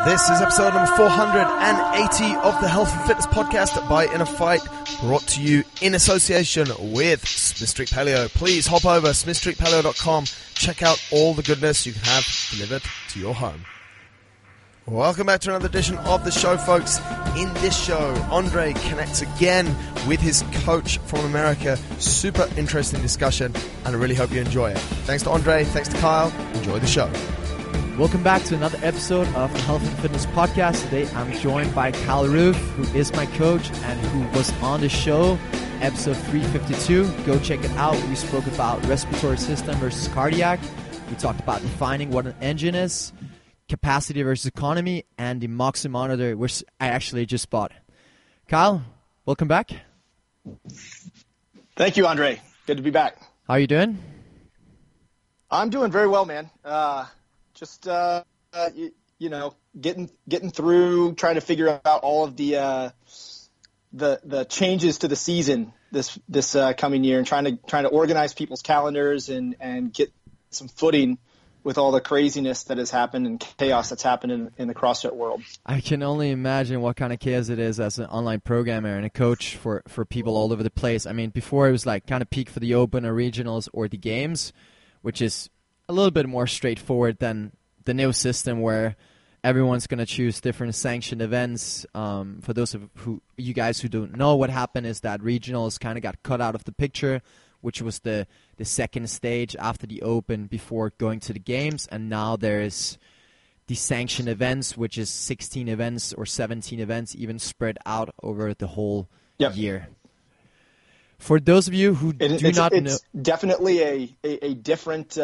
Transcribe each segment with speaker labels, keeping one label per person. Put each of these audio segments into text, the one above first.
Speaker 1: This is episode number 480 of the Health and Fitness Podcast by InnerFight, brought to you in association with Smith Street Paleo. Please hop over smithstreetpaleo.com, check out all the goodness you can have delivered to your home. Welcome back to another edition of the show, folks. In this show, Andre connects again with his coach from America. Super interesting discussion, and I really hope you enjoy it. Thanks to Andre, thanks to Kyle. Enjoy the show.
Speaker 2: Welcome back to another episode of the Health and Fitness Podcast. Today I'm joined by Kyle Ruth, who is my coach and who was on the show, episode 352. Go check it out. We spoke about respiratory system versus cardiac. We talked about defining what an engine is, capacity versus economy, and the Moxie monitor, which I actually just bought. Kyle, welcome back.
Speaker 3: Thank you, Andre. Good to be back.
Speaker 2: How are you doing?
Speaker 3: I'm doing very well, man. Just getting through, trying to figure out all of the changes to the season this coming year, and trying to organize people's calendars and get some footing with all the craziness that has happened and chaos that's happened in the CrossFit world.
Speaker 2: I can only imagine what kind of chaos it is as an online programmer and a coach for people all over the place. I mean, before it was like kind of peak for the Open or regionals or the games, which is a little bit more straightforward than the new system where everyone's going to choose different sanctioned events. For those of you guys who don't know, what happened is that regionals kind of got cut out of the picture, which was the second stage after the Open before going to the games. And now there is the sanctioned events, which is 16 events or 17 events, even spread out over the whole year. For those of you who do not know,
Speaker 3: it's definitely a different,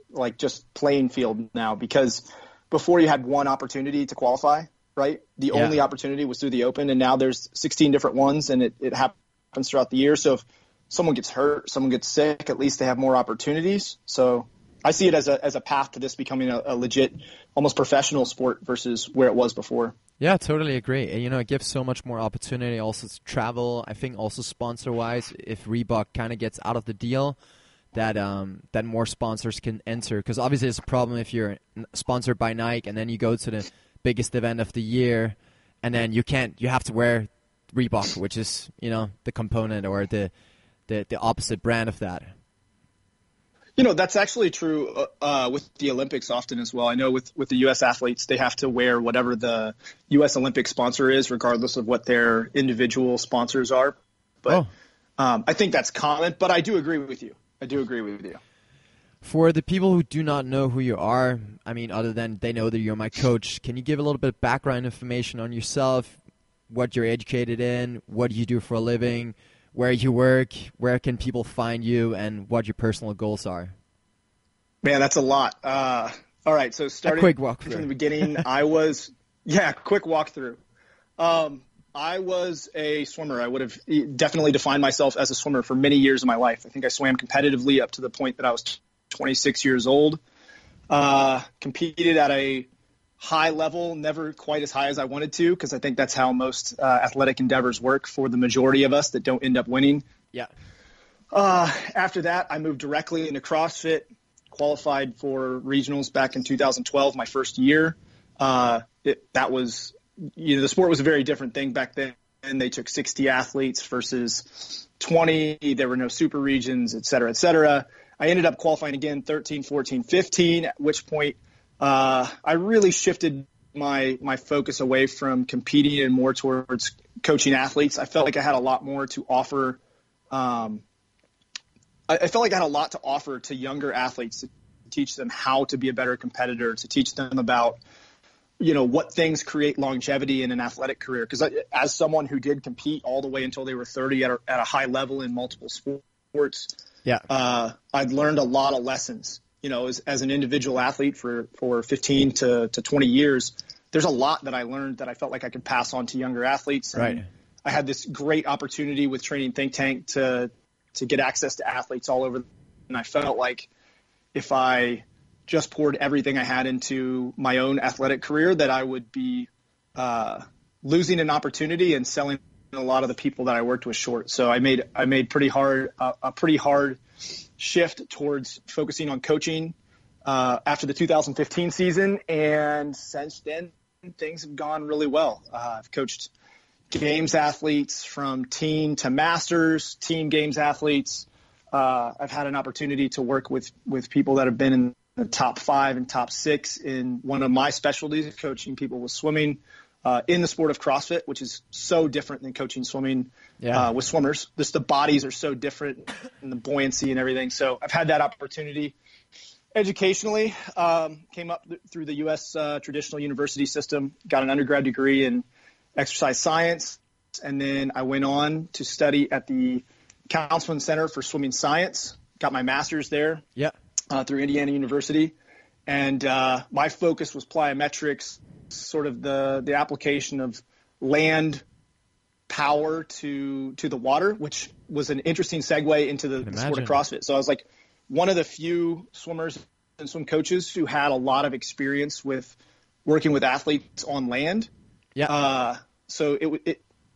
Speaker 3: like just playing field now, because before you had one opportunity to qualify, right? The only opportunity was through the Open, and now there's 16 different ones, and it happens throughout the year. So if someone gets hurt, someone gets sick, at least they have more opportunities. So I see it as a path to this becoming a legit, almost professional sport versus where it was before. Yeah,
Speaker 2: totally agree. And, it gives so much more opportunity also to travel. I think also sponsor-wise, if Reebok kind of gets out of the deal, that more sponsors can enter. Because obviously it's a problem if you're sponsored by Nike and then you go to the biggest event of the year and then you have to wear Reebok, which is, the component or the opposite brand of that.
Speaker 3: That's actually true with the Olympics often as well. I know with the U.S. athletes, they have to wear whatever the U.S. Olympic sponsor is, regardless of what their individual sponsors are. But I think that's common, but I do agree with you.
Speaker 2: For the people who do not know who you are, I mean, other than they know that you're my coach, can you give a little bit of background information on yourself, what you're educated in, what you do for a living, where you work, where can people find you, and what your personal goals are?
Speaker 3: Man, that's a lot. All right, so starting
Speaker 2: quick walkthrough
Speaker 3: from the beginning, quick walkthrough. I was a swimmer. I would have definitely defined myself as a swimmer for many years of my life. I think I swam competitively up to the point that I was 26 years old. Competed at a high level, never quite as high as I wanted to, because I think that's how most athletic endeavors work for the majority of us that don't end up winning.
Speaker 2: Yeah.
Speaker 3: After that, I moved directly into CrossFit, qualified for regionals back in 2012, my first year. The sport was a very different thing back then. And they took 60 athletes versus 20. There were no super regions, et cetera, et cetera. I ended up qualifying again 13, 14, 15, at which point I really shifted my focus away from competing and more towards coaching athletes. I felt like I had a lot more to offer. I felt like I had a lot to offer to younger athletes, to teach them how to be a better competitor, to teach them about what things create longevity in an athletic career. Because as someone who did compete all the way until they were 30 at a high level in multiple sports, I'd learned a lot of lessons. As an individual athlete for 15 to 20 years, there's a lot that I learned that I felt like I could pass on to younger athletes.
Speaker 2: Right.
Speaker 3: And I had this great opportunity with Training Think Tank to get access to athletes all over. And I felt like if I just poured everything I had into my own athletic career, that I would be losing an opportunity and selling a lot of the people that I worked with short. So I made a pretty hard shift towards focusing on coaching after the 2015 season, and since then things have gone really well. I've coached games athletes from teen to masters, team games athletes. I've had an opportunity to work with people that have been in the top 5 and top 6 in one of my specialties, coaching people with swimming in the sport of CrossFit, which is so different than coaching swimming with swimmers. Just the bodies are so different and the buoyancy and everything. So I've had that opportunity. Educationally, came up through the U.S. traditional university system, got an undergrad degree in exercise science, and then I went on to study at the Counseling Center for Swimming Science, got my master's there through Indiana University, and my focus was plyometrics, sort of the application of land power to the water, which was an interesting segue into the sport of CrossFit. So I was like one of the few swimmers and swim coaches who had a lot of experience with working with athletes on land. So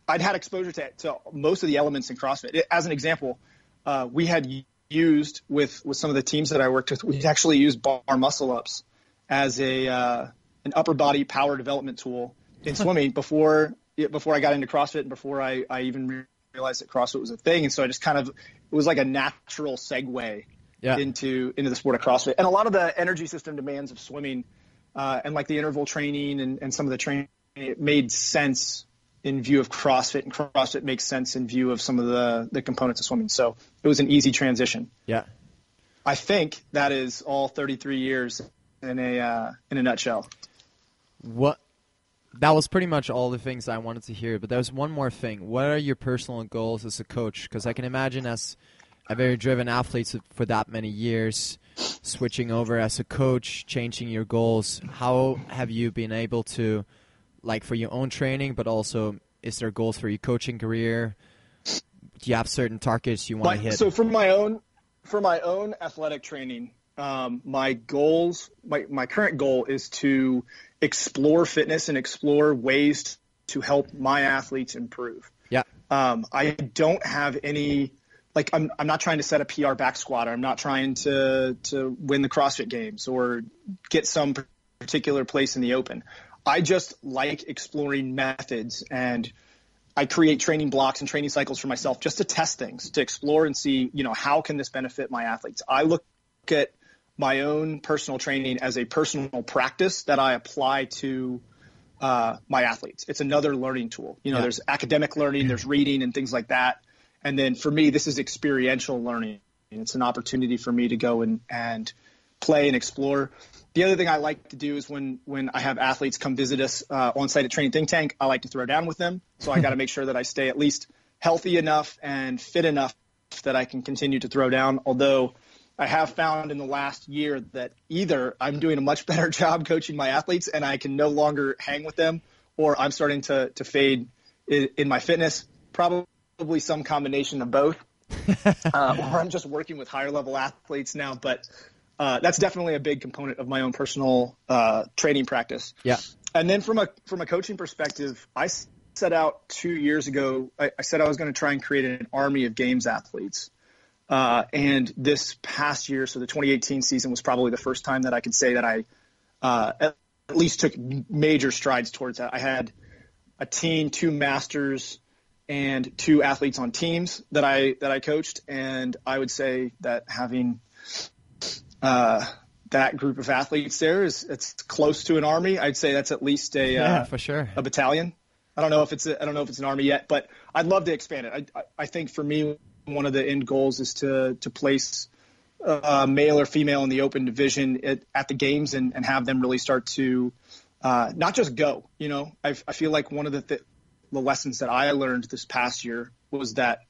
Speaker 3: I'd had exposure to most of the elements in CrossFit. As an example, we had used with some of the teams that I worked with, we actually used bar muscle ups as an upper body power development tool in swimming before I got into CrossFit and before I even realized that CrossFit was a thing. And so I just it was like a natural segue into the sport of CrossFit. And a lot of the energy system demands of swimming and like the interval training and some of the training, it made sense in view of CrossFit, and CrossFit makes sense in view of some of the components of swimming. So it was an easy transition. Yeah. I think that is all 33 years in a nutshell.
Speaker 2: That was pretty much all the things I wanted to hear, but there was one more thing. What are your personal goals as a coach? Because I can imagine as a very driven athlete for that many years, switching over as a coach, changing your goals, how have you been able to, like for your own training, but also is there goals for your coaching career? Do you have certain targets you want to hit?
Speaker 3: So for my own athletic training, my current goal is to explore fitness and explore ways to help my athletes improve. Yeah. I don't have any, like, I'm not trying to set a PR back squat. I'm not trying to win the CrossFit Games or get some particular place in the open. I just like exploring methods, and I create training blocks and training cycles for myself just to test things, to explore and see, how can this benefit my athletes? I look at my own personal training as a personal practice that I apply to my athletes. It's another learning tool. There's academic learning, there's reading and things like that. And then for me, this is experiential learning. It's an opportunity for me to go and play and explore. The other thing I like to do is when I have athletes come visit us on site at Training Think Tank, I like to throw down with them. So I got to make sure that I stay at least healthy enough and fit enough that I can continue to throw down. Although I have found in the last year that either I'm doing a much better job coaching my athletes and I can no longer hang with them, or I'm starting to fade in my fitness. Probably some combination of both. Or I'm just working with higher level athletes now, but that's definitely a big component of my own personal training practice. Yeah. And then from a coaching perspective, I set out 2 years ago, I said I was going to try and create an army of games athletes. And this past year, so the 2018 season was probably the first time that I could say that I at least took major strides towards that. I had a team, 2 masters, and 2 athletes on teams that I coached, and I would say that having that group of athletes there it's close to an army. I'd say that's at least
Speaker 2: for sure,
Speaker 3: a battalion. I don't know if it's an army yet, but I'd love to expand it. I think for me, one of the end goals is to place male or female in the open division at the games and have them really start to not just go. I feel like one of the lessons that I learned this past year was that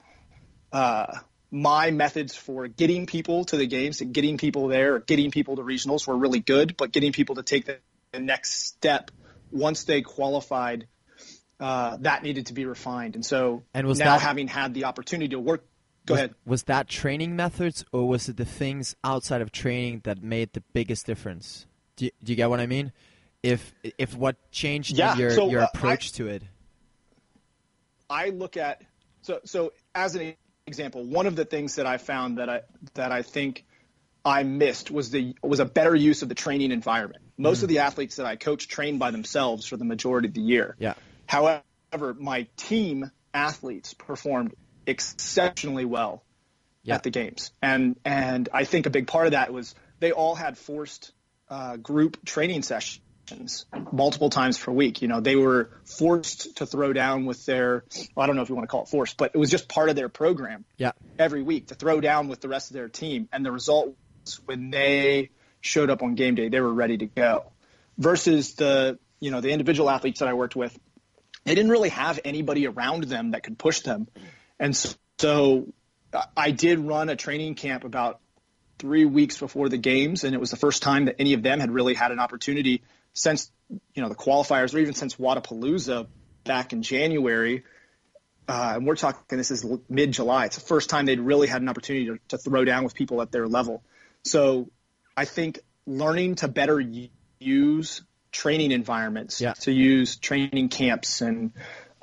Speaker 3: my methods for getting people to the games and getting people there, or getting people to regionals were really good, but getting people to take the next step once they qualified, that needed to be refined. And so having had the opportunity to work, go ahead.
Speaker 2: Was that training methods, or was it the things outside of training that made the biggest difference? Do you get what I mean? If what changed your approach to it?
Speaker 3: I look at so as an example, one of the things that I found that I think I missed was a better use of the training environment. Most of the athletes that I coach train by themselves for the majority of the year.
Speaker 2: Yeah.
Speaker 3: However, my team athletes performed exceptionally well at the games. And I think a big part of that was they all had forced group training sessions multiple times per week. You know, they were forced to throw down with their, well, I don't know if you want to call it forced, but it was just part of their program every week to throw down with the rest of their team. And the result was when they showed up on game day, they were ready to go. Versus the individual athletes that I worked with, they didn't really have anybody around them that could push them. And so I did run a training camp about 3 weeks before the games, and it was the first time that any of them had really had an opportunity since, the qualifiers, or even since Wadapalooza back in January. And we're talking, this is mid-July. It's the first time they'd really had an opportunity to throw down with people at their level. So I think learning to better use training environments, to use training camps and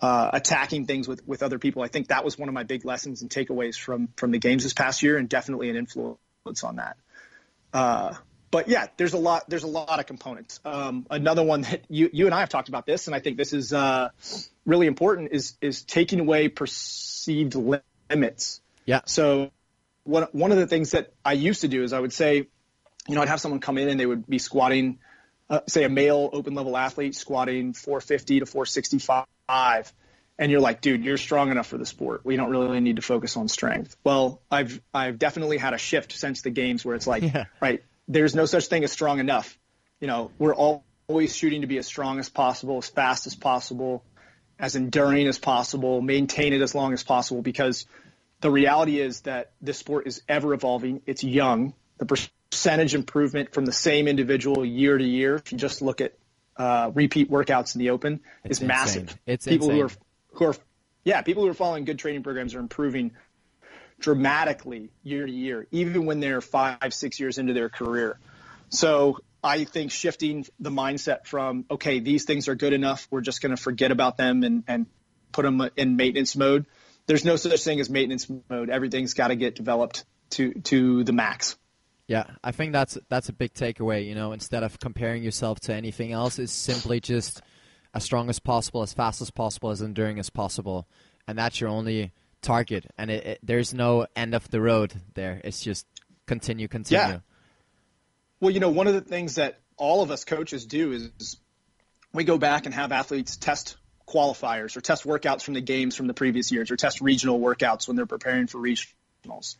Speaker 3: attacking things with other people, I think that was one of my big lessons and takeaways from the games this past year, and definitely an influence on that. But yeah, there's a lot of components. Another one that you and I have talked about this, and I think this is really important, is taking away perceived limits. Yeah. So one of the things that I used to do is I would say, I'd have someone come in and they would be squatting, say a male open level athlete squatting 450 to 465. And you're like, dude, you're strong enough for the sport. We don't really need to focus on strength. Well, I've definitely had a shift since the games where it's like, right, there's no such thing as strong enough. We're always shooting to be as strong as possible, as fast as possible, as enduring as possible, maintain it as long as possible, because the reality is that this sport is ever evolving. It's young. The percentage improvement from the same individual year to year, if you just look at repeat workouts in the open, is massive.
Speaker 2: It's
Speaker 3: people
Speaker 2: insane.
Speaker 3: People who are following good training programs are improving dramatically year to year, even when they're 5-6 years into their career. So I think shifting the mindset from, okay, these things are good enough, we're just going to forget about them and put them in maintenance mode. There's no such thing as maintenance mode. Everything's got to get developed to the max.
Speaker 2: Yeah, I think that's a big takeaway. Instead of comparing yourself to anything else, it's simply just as strong as possible, as fast as possible, as enduring as possible, and that's your only target. And there's no end of the road there. It's just continue.
Speaker 3: Yeah. Well, one of the things that all of us coaches do is we go back and have athletes test qualifiers or test workouts from the games from the previous years, or test regional workouts when they're preparing for regionals.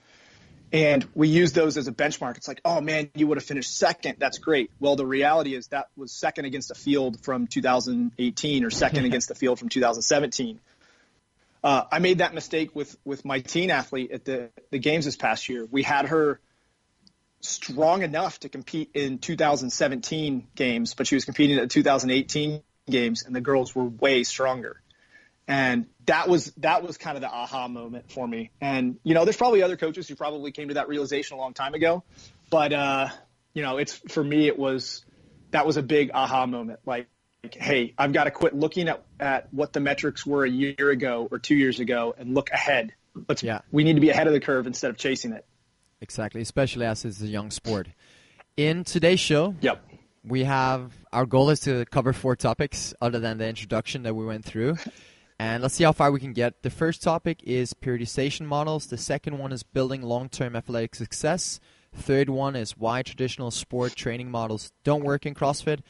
Speaker 3: And we use those as a benchmark. It's like, oh, man, you would have finished second. That's great. Well, the reality is that was second against a field from 2018 or second against the field from 2017. I made that mistake with my teen athlete at the games this past year. We had her strong enough to compete in 2017 games, but she was competing at the 2018 games, and the girls were way stronger. And that was kind of the aha moment for me. And, there's probably other coaches who probably came to that realization a long time ago. But, for me, that was a big aha moment. Like, hey, I've got to quit looking at what the metrics were a year ago or 2 years ago and look ahead. We need to be ahead of the curve instead of chasing it.
Speaker 2: Exactly, especially as it's a young sport. In today's show, our goal is to cover 4 topics other than the introduction that we went through. And let's see how far we can get. The first topic is periodization models. The second one is building long-term athletic success. Third one is why traditional sport training models don't work in CrossFit.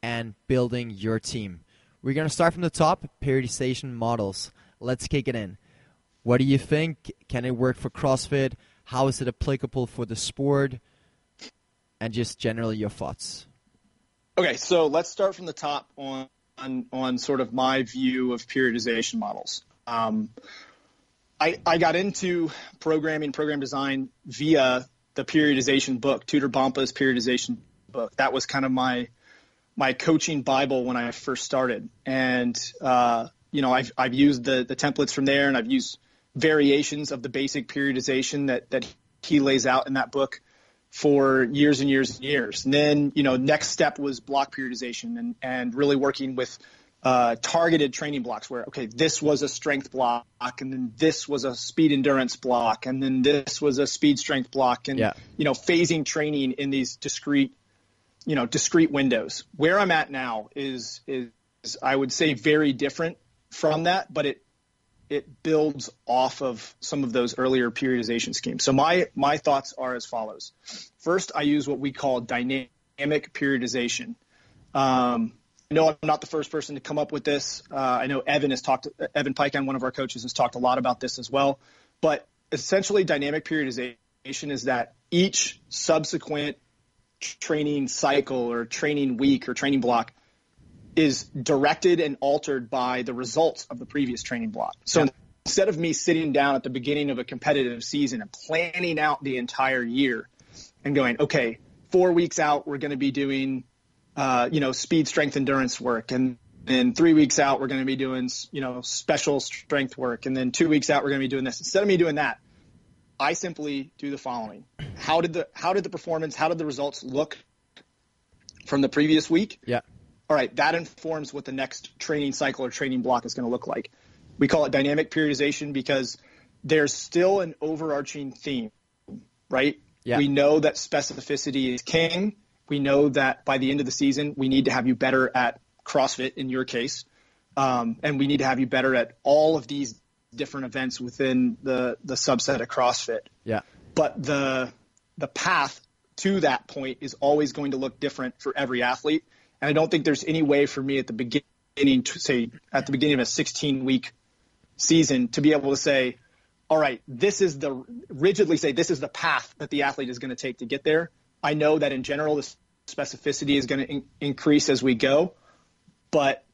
Speaker 2: And building your team. We're going to start from the top, periodization models. Let's kick it in. What do you think? Can it work for CrossFit? How is it applicable for the sport? And just generally your thoughts.
Speaker 3: Okay, so let's start from the top on sort of my view of periodization models. I got into program design via the periodization book, Tudor Bompa's periodization book. That was kind of my coaching Bible when I first started. And, I've used the templates from there, and I've used variations of the basic periodization that he lays out in that book for years and years and years. And then, next step was block periodization and really working with targeted training blocks where, okay, this was a strength block, and then this was a speed endurance block, and then this was a speed strength block, and, phasing training in these discrete windows. Where I'm at now is I would say very different from that, but it builds off of some of those earlier periodization schemes. So my thoughts are as follows. First, I use what we call dynamic periodization. I know I'm not the first person to come up with this. I know Evan Peikan, one of our coaches, has talked a lot about this as well. But essentially, dynamic periodization is that each subsequent training cycle or training week or training block is directed and altered by the results of the previous training block. So instead of me sitting down at the beginning of a competitive season and planning out the entire year and going, okay, 4 weeks out, we're going to be doing speed, strength, endurance work. And then 3 weeks out, we're going to be doing, special strength work. And then 2 weeks out, we're going to be doing this. Instead of me doing that, I simply do the following. How did the results look from the previous week?
Speaker 2: Yeah.
Speaker 3: All right. That informs what the next training cycle or training block is going to look like. We call it dynamic periodization because there's still an overarching theme, right? Yeah. We know that specificity is king. We know that by the end of the season, we need to have you better at CrossFit in your case. And we need to have you better at all of these different events within the subset of CrossFit. Yeah. But the path to that point is always going to look different for every athlete. And I don't think there's any way for me at the beginning of a 16-week season to be able to say, all right, this is the path that the athlete is going to take to get there. I know that in general, the specificity is going to increase as we go, but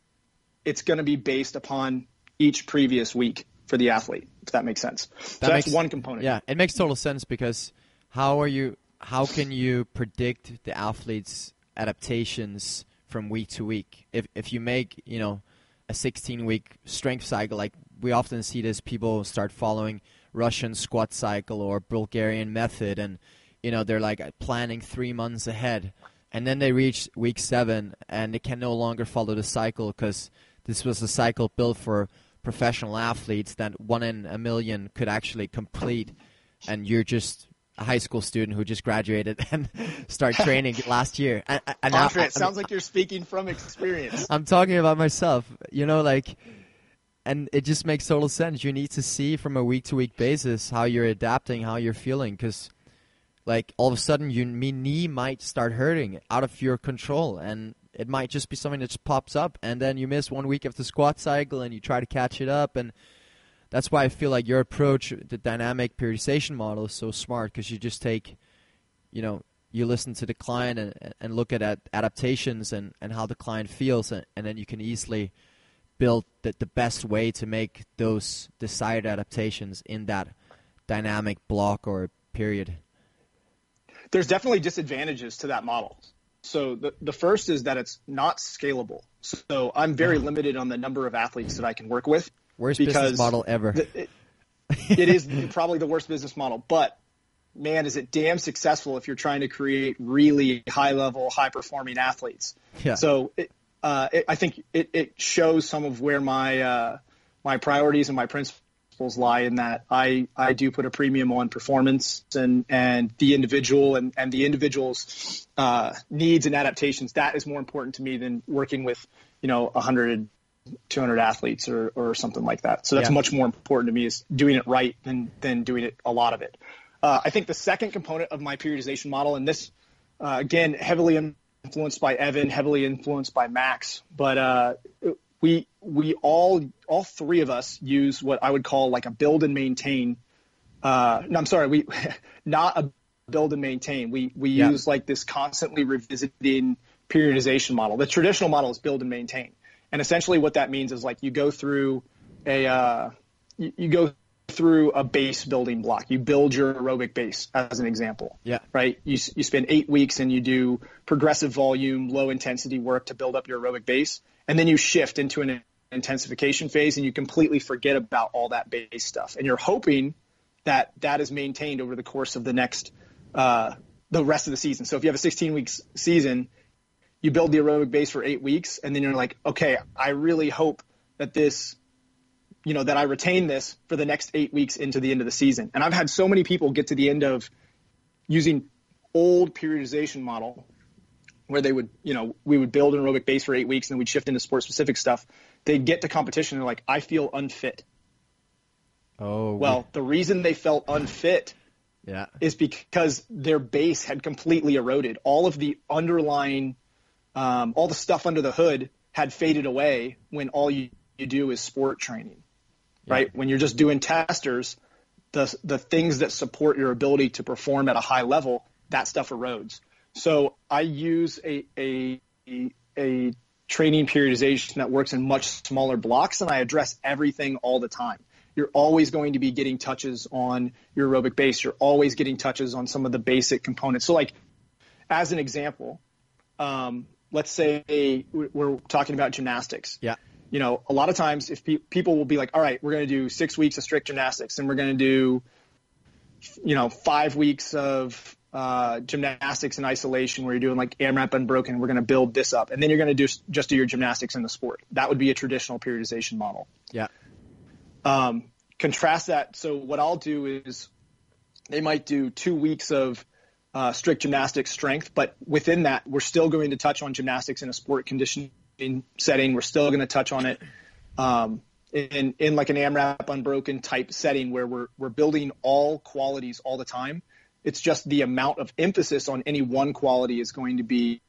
Speaker 3: it's going to be based upon each previous week for the athlete, if that makes sense. That's one component.
Speaker 2: Yeah, it makes total sense because how can you predict the athlete's adaptations from week to week? If you make, a 16-week strength cycle, like we often see this, people start following Russian squat cycle or Bulgarian method, and they're like planning 3 months ahead, and then they reach week 7 and they can no longer follow the cycle because this was a cycle built for professional athletes that 1 in a million could actually complete, and you're just a high school student who just graduated and started training last year. And
Speaker 3: Andre, it sounds like you're speaking from experience.
Speaker 2: I'm talking about myself, and it just makes total sense. You need to see from a week-to-week basis how you're adapting, how you're feeling, because all of a sudden your knee might start hurting out of your control, and it might just be something that just pops up, and then you miss 1 week of the squat cycle and you try to catch it up. And that's why I feel like your approach, the dynamic periodization model, is so smart, because you just take, you listen to the client and look at adaptations and how the client feels, and then you can easily build the best way to make those desired adaptations in that dynamic block or period.
Speaker 3: There's definitely disadvantages to that model. So the first is that it's not scalable. So I'm very limited on the number of athletes that I can work with.
Speaker 2: Worst business model ever.
Speaker 3: It is probably the worst business model, but man, is it damn successful if you're trying to create really high-level, high-performing athletes. Yeah. So I think it shows some of where my priorities and my principles lie, in that I do put a premium on performance and the individual and the individual's needs and adaptations. That is more important to me than working with 100, 200 athletes or something like that. So that's much more important to me, is doing it right than doing it a lot of it. I think the second component of my periodization model, and this again heavily influenced by Evan, heavily influenced by Max, but we all three of us use what I would call like a build and maintain. Not a build and maintain. We use like this constantly revisiting periodization model. The traditional model is build and maintain. And essentially what that means is like you go through a base building block. You build your aerobic base, as an example. Yeah. Right. You spend 8 weeks and you do progressive volume, low intensity work to build up your aerobic base. And then you shift into an intensification phase and you completely forget about all that base stuff. And you're hoping that that is maintained over the course of the rest of the season. So if you have a 16-week season, you build the aerobic base for 8 weeks, and then you're like, okay, I really hope that this, that I retain this for the next 8 weeks into the end of the season. And I've had so many people get to the end of using old periodization model where they would, we would build an aerobic base for 8 weeks and then we'd shift into sport specific stuff. They'd get to competition and they're like, I feel unfit.
Speaker 2: Oh,
Speaker 3: well, the reason they felt unfit is because their base had completely eroded. All of the underlying, all the stuff under the hood had faded away when all you do is sport training, right? When you're just doing testers, the things that support your ability to perform at a high level, that stuff erodes. So I use a training periodization that works in much smaller blocks, and I address everything all the time. You're always going to be getting touches on your aerobic base. You're always getting touches on some of the basic components. So like, as an example, let's say we're talking about gymnastics.
Speaker 2: Yeah.
Speaker 3: A lot of times if people will be like, all right, we're going to do 6 weeks of strict gymnastics, and we're going to do, 5 weeks of gymnastics in isolation where you're doing like AMRAP unbroken. We're going to build this up. And then you're going to just do your gymnastics in the sport. That would be a traditional periodization model.
Speaker 2: Yeah.
Speaker 3: Contrast that. So what I'll do is they might do 2 weeks of strict gymnastics strength, but within that, we're still going to touch on gymnastics in a sport conditioning setting. We're still going to touch on it in like an AMRAP unbroken type setting where we're building all qualities all the time. It's just the amount of emphasis on any one quality is going to be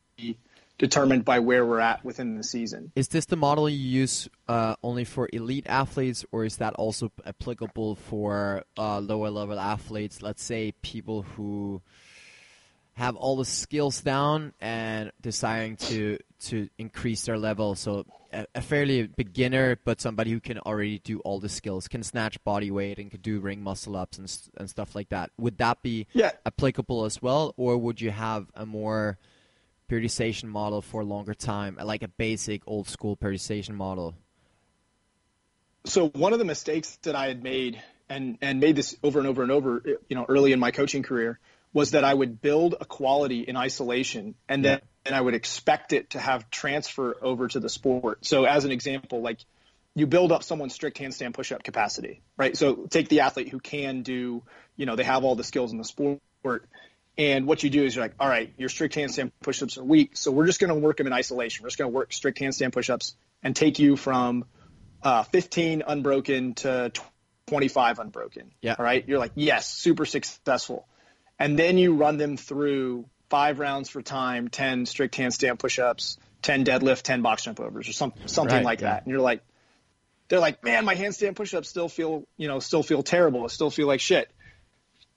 Speaker 3: determined by where we're at within the season.
Speaker 2: Is this the model you use only for elite athletes, or is that also applicable for lower level athletes? Let's say people who have all the skills down and desiring to increase their level. So a fairly beginner, but somebody who can already do all the skills, can snatch body weight and can do ring muscle ups and stuff like that. Would that be applicable as well, or would you have a more periodization model for a longer time, like a basic old school periodization model?
Speaker 3: So one of the mistakes that I had made and made this over and over and over, early in my coaching career, was that I would build a quality in isolation and then I would expect it to have transfer over to the sport. So as an example, like you build up someone's strict handstand push-up capacity, right? So take the athlete who can do, they have all the skills in the sport. And what you do is you're like, all right, your strict handstand push-ups are weak, so we're just going to work them in isolation. We're just going to work strict handstand push-ups and take you from 15 unbroken to 25 unbroken. Yeah. All right? You're like, yes, super successful. And then you run them through 5 rounds for time, 10 strict handstand push-ups, 10 deadlift, 10 box jump overs, or something like that. And they're like, man, my handstand push-ups still feel terrible. I still feel like shit.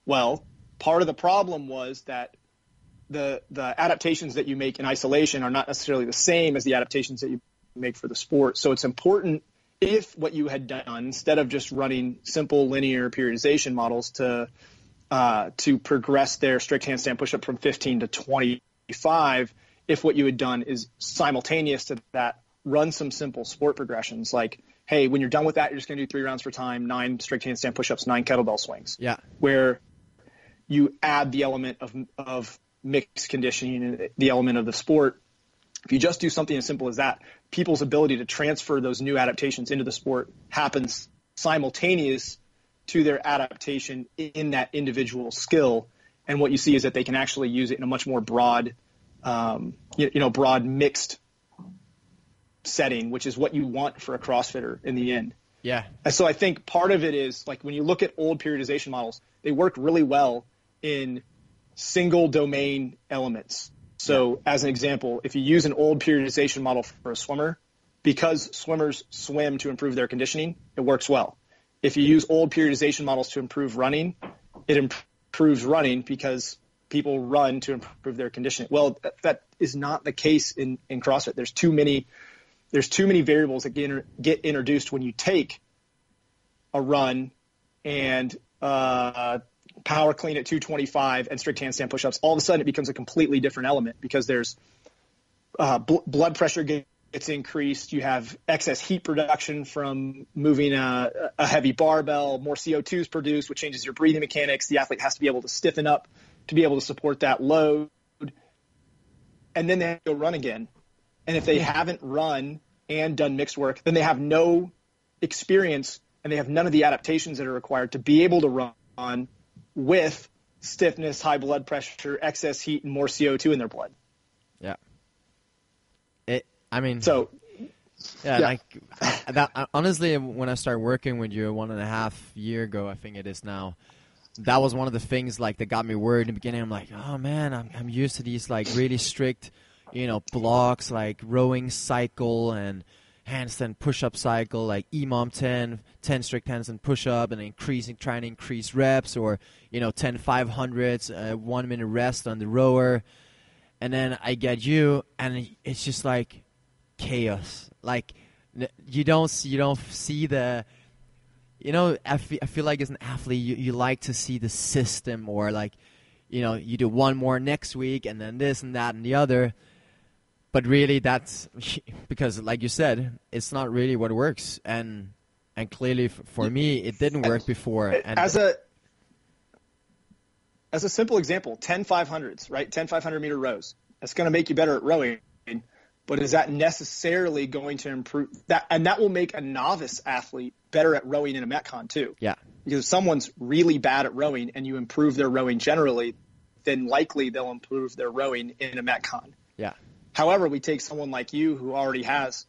Speaker 3: Well, part of the problem was that the adaptations that you make in isolation are not necessarily the same as the adaptations that you make for the sport. So it's important, if what you had done, instead of just running simple linear periodization models to progress their strict handstand push-up from 15 to 25, if what you had done is simultaneous to that, run some simple sport progressions like, hey, when you're done with that, you're just going to do 3 rounds for time, 9 strict handstand push-ups, 9 kettlebell swings. Yeah. Where you add the element of mixed conditioning and the element of the sport. If you just do something as simple as that, people's ability to transfer those new adaptations into the sport happens simultaneous to their adaptation in that individual skill. And what you see is that they can actually use it in a much more broad, broad mixed setting, which is what you want for a CrossFitter in the end. Yeah. And so I think part of it is, like, when you look at old periodization models, they work really well in single domain elements. So as an example, if you use an old periodization model for a swimmer, because swimmers swim to improve their conditioning, it works well. If you use old periodization models to improve running, it improves running because people run to improve their conditioning. Well, that is not the case in CrossFit. There's too many variables that get introduced when you take a run and power clean at 225 and strict handstand push-ups. All of a sudden it becomes a completely different element because there's blood pressure gets increased. You have excess heat production from moving a heavy barbell. More CO2 is produced, which changes your breathing mechanics. The athlete has to be able to stiffen up to be able to support that load. and then they go run again. And if they haven't run and done mixed work, then they have no experience and they have none of the adaptations that are required to be able to run with stiffness, high blood pressure, excess heat, and more CO2 in their blood.
Speaker 2: Yeah. Honestly, when I started working with you 1.5 years ago, I think it is now, that was one of the things like that got me worried in the beginning. I'm like, oh man, I'm used to these like really strict, blocks like rowing cycle and handstand push-up cycle, like EMOM 10 strict handstand push-up and trying to increase reps, or 10 500s, 1 minute rest on the rower. And then I get you, and it's just like chaos. Like you don't see the, I feel like as an athlete, you like to see the system, or like, you do one more next week and then this and that and the other. But really, that's because, like you said, it's not really what works. And clearly, for me, it didn't work before. And
Speaker 3: as a simple example, 10 500s, right? 10 500-meter rows. That's going to make you better at rowing. But is that necessarily going to improve that? And that will make a novice athlete better at rowing in a Metcon too.
Speaker 2: Yeah.
Speaker 3: Because if someone's really bad at rowing and you improve their rowing generally, then likely they'll improve their rowing in a Metcon.
Speaker 2: Yeah.
Speaker 3: However, we take someone like you who already has,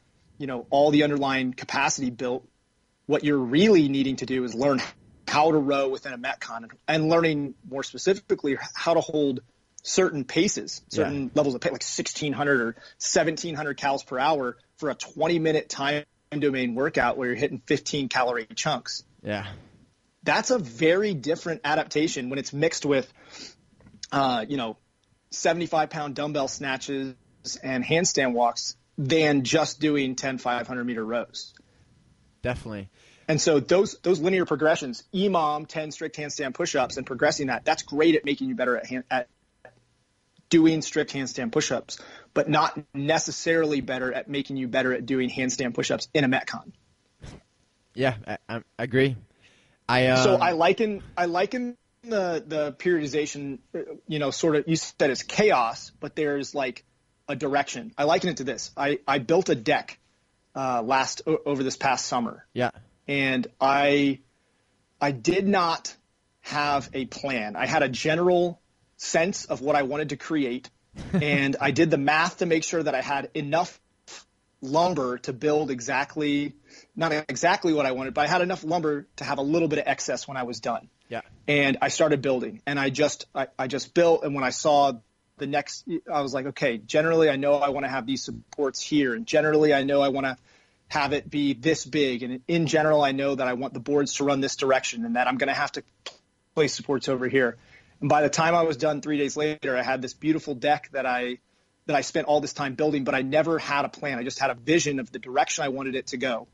Speaker 3: all the underlying capacity built. What you're really needing to do is learn how to row within a Metcon, and learning more specifically how to hold certain paces, certain levels of pace, like 1,600 or 1,700 calories per hour for a 20-minute time domain workout where you're hitting 15-calorie chunks.
Speaker 2: Yeah.
Speaker 3: That's a very different adaptation when it's mixed with, 75-pound dumbbell snatches and handstand walks than just doing 10 500-meter rows.
Speaker 2: Definitely.
Speaker 3: And so those linear progressions, EMOM, 10 strict handstand push-ups, and progressing that's great at making you better at doing strict handstand push-ups, but not necessarily better at making you better at doing handstand push-ups in a Metcon.
Speaker 2: Yeah, I agree.
Speaker 3: So I liken the periodization, sort of, you said it's chaos, but there's like a direction. I liken it to this. I built a deck over this past summer.
Speaker 2: Yeah.
Speaker 3: And I did not have a plan. I had a general sense of what I wanted to create, and I did the math to make sure that I had enough lumber to build not exactly what I wanted, but I had enough lumber to have a little bit of excess when I was done.
Speaker 2: Yeah.
Speaker 3: And I started building, and I just built, and when I saw the next, I was like, okay, generally I know I want to have these supports here, and generally I know I want to have it be this big, and in general I know that I want the boards to run this direction, and that I'm going to have to place supports over here. And by the time I was done 3 days later, I had this beautiful deck that I spent all this time building, but I never had a plan. I just had a vision of the direction I wanted it to go.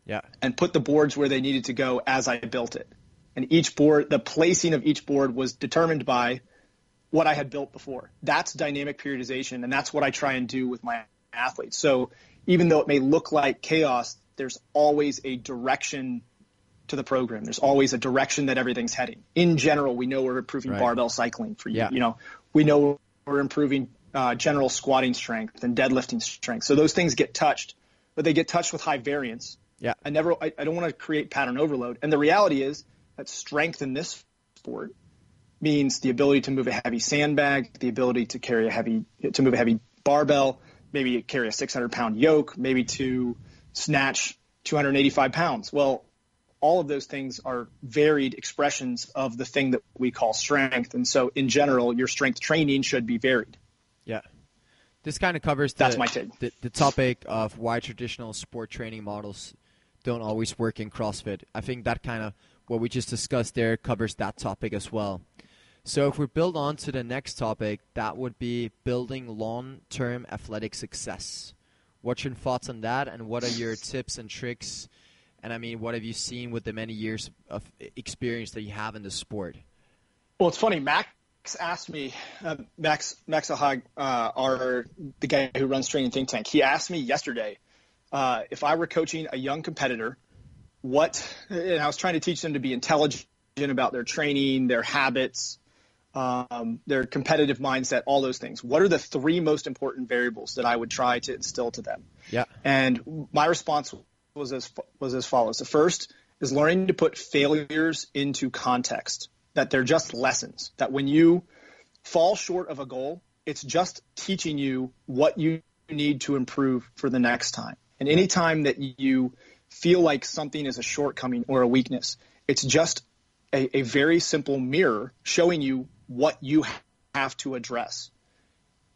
Speaker 2: Yeah.
Speaker 3: And put the boards where they needed to go as I built it. And each board, the placing of each board was determined by what I had built before. That's dynamic periodization, and that's what I try and do with my athletes. So even though it may look like chaos, there's always a direction to the program. There's always a direction that everything's heading. In general, we know we're improving barbell cycling for you.
Speaker 2: Yeah.
Speaker 3: We know we're improving general squatting strength and deadlifting strength. So those things get touched, but they get touched with high variance.
Speaker 2: Yeah.
Speaker 3: I don't want to create pattern overload. And the reality is that strength in this sport means the ability to move a heavy sandbag, the ability to move a heavy barbell, maybe carry a 600-pound yoke, maybe to snatch 285 pounds. Well, all of those things are varied expressions of the thing that we call strength. And so in general, your strength training should be varied.
Speaker 2: Yeah. This kind of covers
Speaker 3: That's my take.
Speaker 2: The topic of why traditional sport training models don't always work in CrossFit. I think that kind of what we just discussed there covers that topic as well. So if we build on to the next topic, that would be building long-term athletic success. What's your thoughts on that, and what are your tips and tricks? And I mean, what have you seen with the many years of experience that you have in the sport?
Speaker 3: Well, it's funny. Max asked me, Max Ahag, the guy who runs Training Think Tank, he asked me yesterday if I were coaching a young competitor, and I was trying to teach them to be intelligent about their training, their habits, their competitive mindset, all those things. What are the three most important variables that I would try to instill to them?
Speaker 2: Yeah.
Speaker 3: And my response was as follows. The first is learning to put failures into context, that they're just lessons, that when you fall short of a goal, it's just teaching you what you need to improve for the next time. And any time that you feel like something is a shortcoming or a weakness, it's just a very simple mirror showing you what you have to address.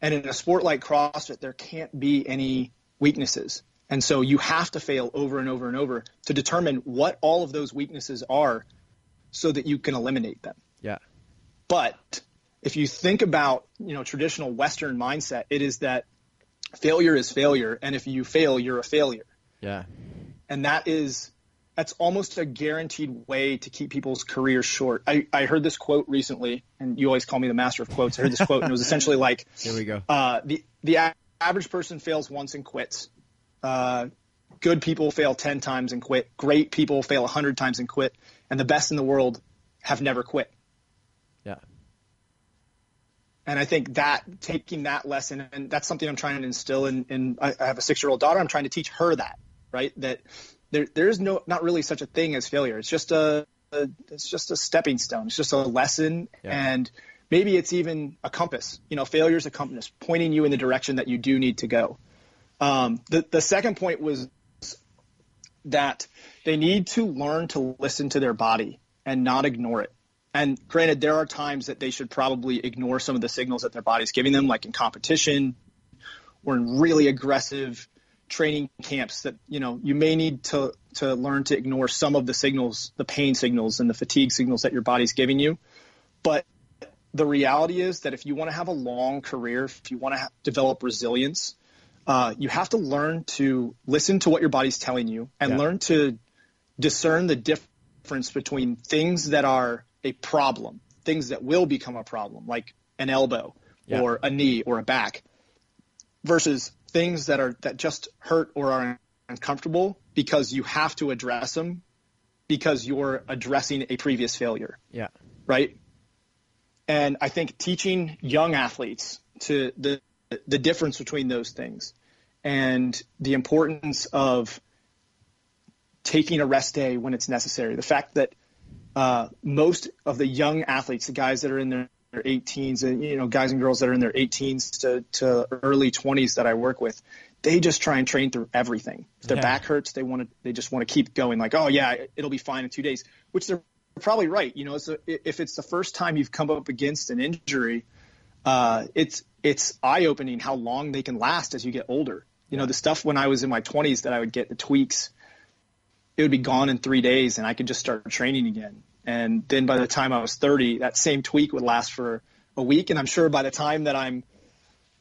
Speaker 3: And in a sport like CrossFit, there can't be any weaknesses. And so you have to fail over and over and over to determine what all of those weaknesses are so that you can eliminate them.
Speaker 2: Yeah.
Speaker 3: But if you think about, traditional Western mindset, it is that failure is failure. And if you fail, you're a failure.
Speaker 2: Yeah.
Speaker 3: And that's almost a guaranteed way to keep people's careers short. I heard this quote recently, and you always call me the master of quotes. I heard this quote, and it was essentially like,
Speaker 2: here we go.
Speaker 3: The average person fails once and quits. Good people fail 10 times and quit. Great people fail 100 times and quit. And the best in the world have never quit.
Speaker 2: Yeah.
Speaker 3: And I think that taking that lesson, and that's something I'm trying to instill in I have a 6-year-old daughter. I'm trying to teach her that, right? That there is not really such a thing as failure. It's just a stepping stone. It's just a lesson. Yeah. And maybe it's even a compass. Failure is a compass pointing you in the direction that you do need to go. The second point was that they need to learn to listen to their body and not ignore it. And granted, there are times that they should probably ignore some of the signals that their body's giving them, like in competition or in really aggressive training camps, that, you may need to learn to ignore some of the signals, the pain signals and the fatigue signals that your body's giving you. But the reality is that if you want to have a long career, if you want to develop resilience, you have to learn to listen to what your body's telling you and learn to discern the difference between things that are a problem, things that will become a problem, like an elbow or a knee or a back, versus things that just hurt or are uncomfortable because you have to address them because you're addressing a previous failure. Yeah. Right. And I think teaching young athletes to the difference between those things and the importance of taking a rest day when it's necessary. The fact that most of the young athletes, the guys that are in their 18s and, guys and girls that are in their 18s to early 20s that I work with, they just try and train through everything. If their back hurts, they just want to keep going, like, oh yeah, it'll be fine in 2 days, which they're probably right. So if it's the first time you've come up against an injury, it's eye-opening how long they can last as you get older. The stuff when I was in my 20s that I would get the tweaks, it would be gone in 3 days and I could just start training again. And then by the time I was 30, that same tweak would last for a week. And I'm sure by the time that I'm,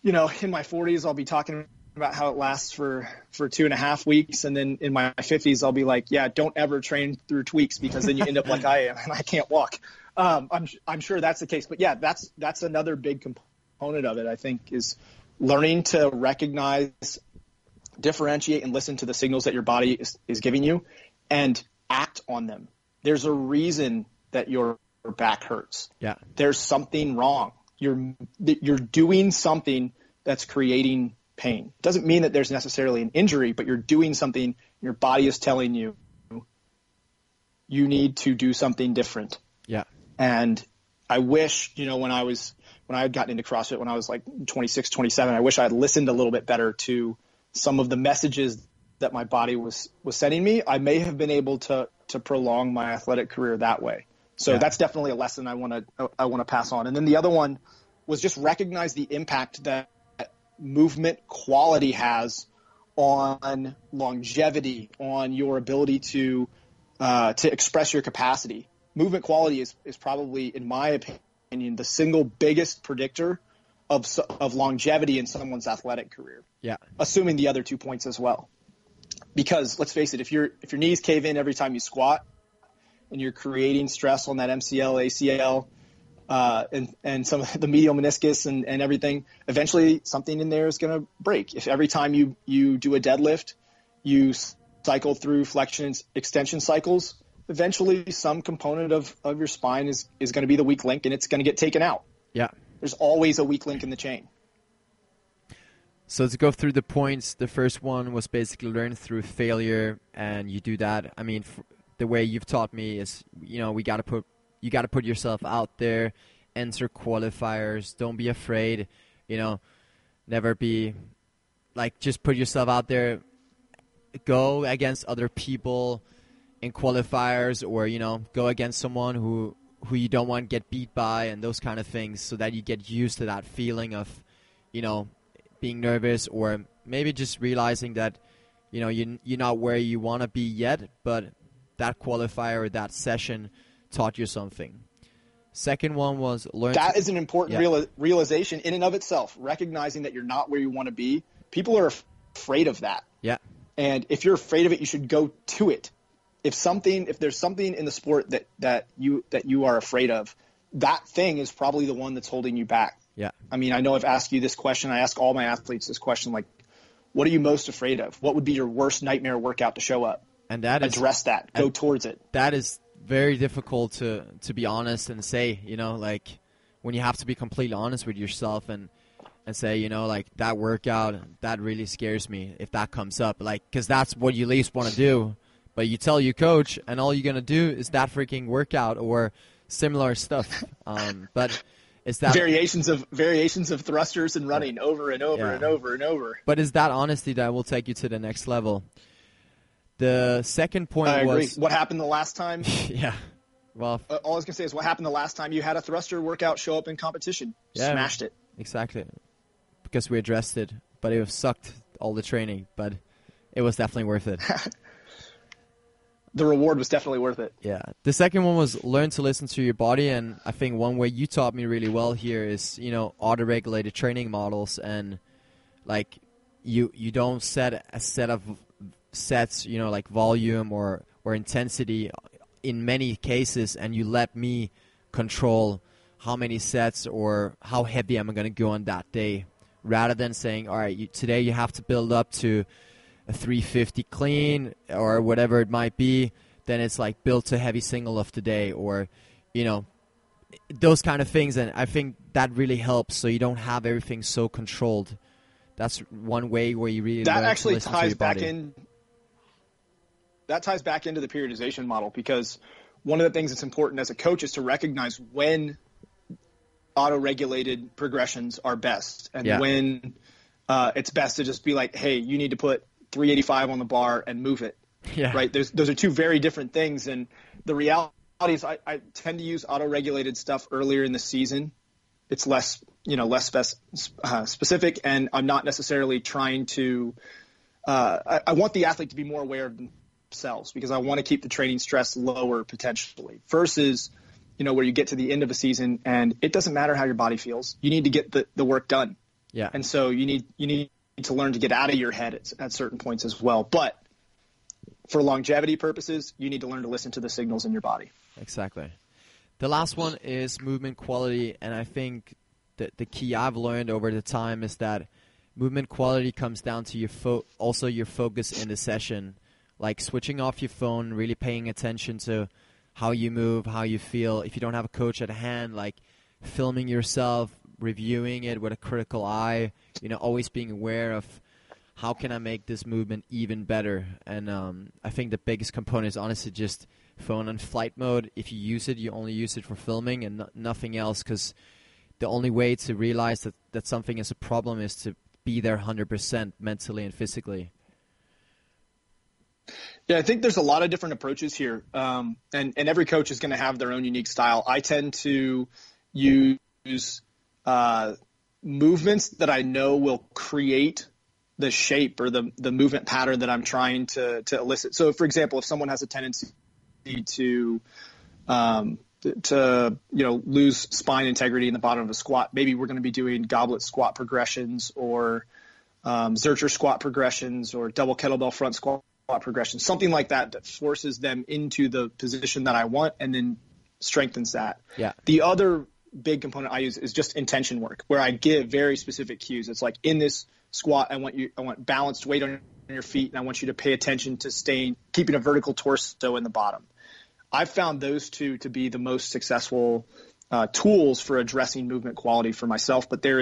Speaker 3: in my 40s, I'll be talking about how it lasts for 2.5 weeks. And then in my 50s, I'll be like, yeah, don't ever train through tweaks because then you end up like I am and I can't walk. I'm sure that's the case. But yeah, that's another big component of it, I think, is learning to recognize, differentiate, and listen to the signals that your body is giving you and act on them. There's a reason that your back hurts. Yeah. There's something wrong. You're doing something that's creating pain. It doesn't mean that there's necessarily an injury, but you're doing something, your body is telling you you need to do something different. Yeah. And I wish, when I had gotten into CrossFit when I was like 26, 27, I wish I had listened a little bit better to some of the messages that my body was sending me. I may have been able to prolong my athletic career that way. So that's definitely a lesson I want to pass on. And then the other one was just recognize the impact that movement quality has on longevity, on your ability to express your capacity. Movement quality is probably, in my opinion, the single biggest predictor of longevity in someone's athletic career. Yeah. Assuming the other 2 points as well. Because let's face it, if your knees cave in every time you squat and you're creating stress on that MCL, ACL, and some of the medial meniscus and everything, eventually something in there is going to break. If every time you do a deadlift, you cycle through flexion extension cycles, eventually some component of your spine is going to be the weak link and it's going to get taken out.
Speaker 2: Yeah.
Speaker 3: There's always a weak link in the chain.
Speaker 2: So to go through the points, the first one was basically learn through failure, and you do that. I mean, the way you've taught me is, you know, you got to put yourself out there, enter qualifiers, don't be afraid, you know, never be like, just put yourself out there, go against other people in qualifiers, or, you know, go against someone who you don't want to get beat by, and those kind of things, so that you get used to that feeling of, you know, being nervous, or maybe just realizing that, you know, you're not where you want to be yet, but that qualifier or that session taught you something. Second one was learn.
Speaker 3: That is an important realization in and of itself, recognizing that you're not where you want to be. People are afraid of that.
Speaker 2: Yeah.
Speaker 3: And if you're afraid of it, you should go to it. If there's something in the sport that you are afraid of, that thing is probably the one that's holding you back.
Speaker 2: Yeah.
Speaker 3: I mean, I know I've asked you this question. I ask all my athletes this question, like, what are you most afraid of? What would be your worst nightmare workout to show up?
Speaker 2: And that is,
Speaker 3: address that. Go towards it.
Speaker 2: That is very difficult to be honest and say, you know, like, when you have to be completely honest with yourself and say, you know, like, that workout, that really scares me if that comes up. Like, because that's what you least want to do. But you tell your coach, and all you're going to do is that freaking workout or similar stuff. But is that
Speaker 3: variations of thrusters and running over and over and over and over.
Speaker 2: But is that honesty that will take you to the next level? The second point
Speaker 3: I agree.
Speaker 2: was
Speaker 3: What happened the last time?
Speaker 2: Yeah. Well,
Speaker 3: all I was going to say is what happened the last time you had a thruster workout show up in competition.
Speaker 2: Yeah,
Speaker 3: smashed it.
Speaker 2: Exactly. Because we addressed it, but it sucked all the training, but it was definitely worth it.
Speaker 3: The reward was definitely worth it.
Speaker 2: Yeah. The second one was learn to listen to your body, and I think one way you taught me really well here is, you know, auto-regulated training models, and like you don't set a set of sets, you know, like volume or intensity in many cases, and you let me control how many sets or how heavy am I going to go on that day, rather than saying, all right, today you have to build up to a 350 clean or whatever it might be. Then it's like build to heavy single of the day, or, you know, those kind of things. And I think that really helps, so you don't have everything so controlled. That's one way where you really
Speaker 3: that
Speaker 2: learn
Speaker 3: actually
Speaker 2: to listen
Speaker 3: ties
Speaker 2: to your
Speaker 3: back
Speaker 2: body.
Speaker 3: in. That ties back into the periodization model, because one of the things that's important as a coach is to recognize when auto-regulated progressions are best, and when it's best to just be like, hey, you need to put 385 on the bar and move it.
Speaker 2: Yeah.
Speaker 3: Right. Those are two very different things. And the reality is I tend to use auto-regulated stuff earlier in the season. It's less specific, and I'm not necessarily trying to I want the athlete to be more aware of themselves, because I want to keep the training stress lower potentially, versus, you know, where you get to the end of a season and it doesn't matter how your body feels. You need to get the work done.
Speaker 2: Yeah.
Speaker 3: And so you need to learn to get out of your head at certain points as well. But for longevity purposes, you need to learn to listen to the signals in your body.
Speaker 2: Exactly. The last one is movement quality, and I think that the key I've learned over the time is that movement quality comes down to your focus in the session, like switching off your phone, really paying attention to how you move, how you feel. If you don't have a coach at hand, like filming yourself, reviewing it with a critical eye, you know, always being aware of how can I make this movement even better. And I think the biggest component is honestly just phone on flight mode. If you use it, you only use it for filming and nothing else, because the only way to realize that something is a problem is to be there 100% mentally and physically.
Speaker 3: Yeah, I think there's a lot of different approaches here, and every coach is going to have their own unique style. I tend to use movements that I know will create the shape or the movement pattern that I'm trying to elicit. So, for example, if someone has a tendency to lose spine integrity in the bottom of a squat, maybe we're going to be doing goblet squat progressions, or Zercher squat progressions, or double kettlebell front squat progressions, something like that forces them into the position that I want and then strengthens that. Yeah. The other big component I use is just intention work, where I give very specific cues. It's like, in this squat, I want balanced weight on your feet, and I want you to pay attention to keeping a vertical torso in the bottom. I've found those two to be the most successful tools for addressing movement quality for myself, but there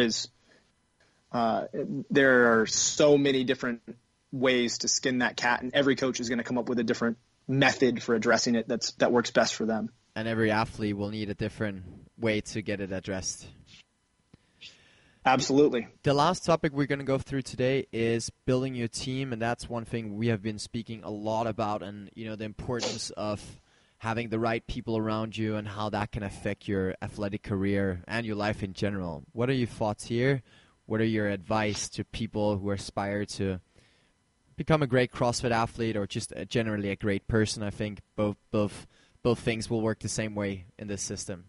Speaker 3: are so many different ways to skin that cat, and every coach is going to come up with a different method for addressing it that works best for them.
Speaker 2: And every athlete will need a different way to get it addressed.
Speaker 3: Absolutely.
Speaker 2: The last topic we're going to go through today is building your team, and that's one thing we have been speaking a lot about, and the importance of having the right people around you and how that can affect your athletic career and your life in general. What are your thoughts here? What are your advice to people who aspire to become a great CrossFit athlete or just generally a great person? I think both things will work the same way in this system.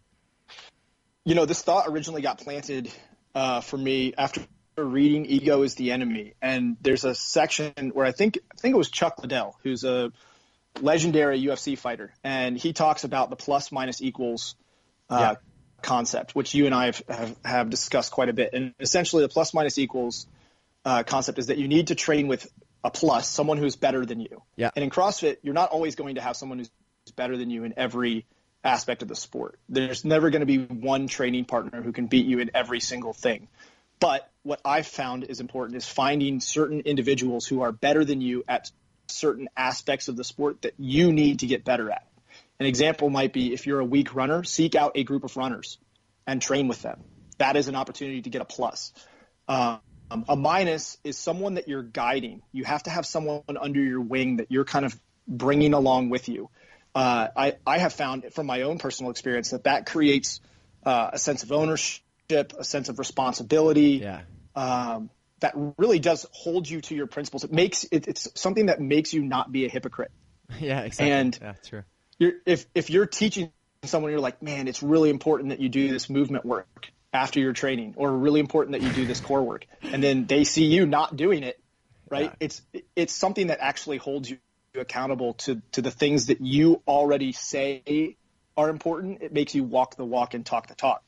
Speaker 3: This thought originally got planted for me after reading Ego is the Enemy. And there's a section where I think it was Chuck Liddell, who's a legendary UFC fighter. And he talks about the plus minus equals concept, which you and I have discussed quite a bit. And essentially the plus minus equals concept is that you need to train with a plus, someone who's better than you. Yeah. And in CrossFit, you're not always going to have someone who's better than you in every aspect of the sport. There's never going to be one training partner who can beat you in every single thing. But what I've found is important is finding certain individuals who are better than you at certain aspects of the sport that you need to get better at. An example might be if you're a weak runner, seek out a group of runners and train with them. That is an opportunity to get a plus. A minus is someone that you're guiding. You have to have someone under your wing that you're kind of bringing along with you. I have found from my own personal experience that creates a sense of ownership, a sense of responsibility. That really does hold you to your principles. It's something that makes you not be a hypocrite.
Speaker 2: Yeah, exactly.
Speaker 3: And
Speaker 2: true.
Speaker 3: If you're teaching someone, you're like, man, it's really important that you do this movement work after your training, or really important that you do this core work, and then they see you not doing it, right? Yeah. It's something that actually holds you accountable to the things that you already say are important. It makes you walk the walk and talk the talk.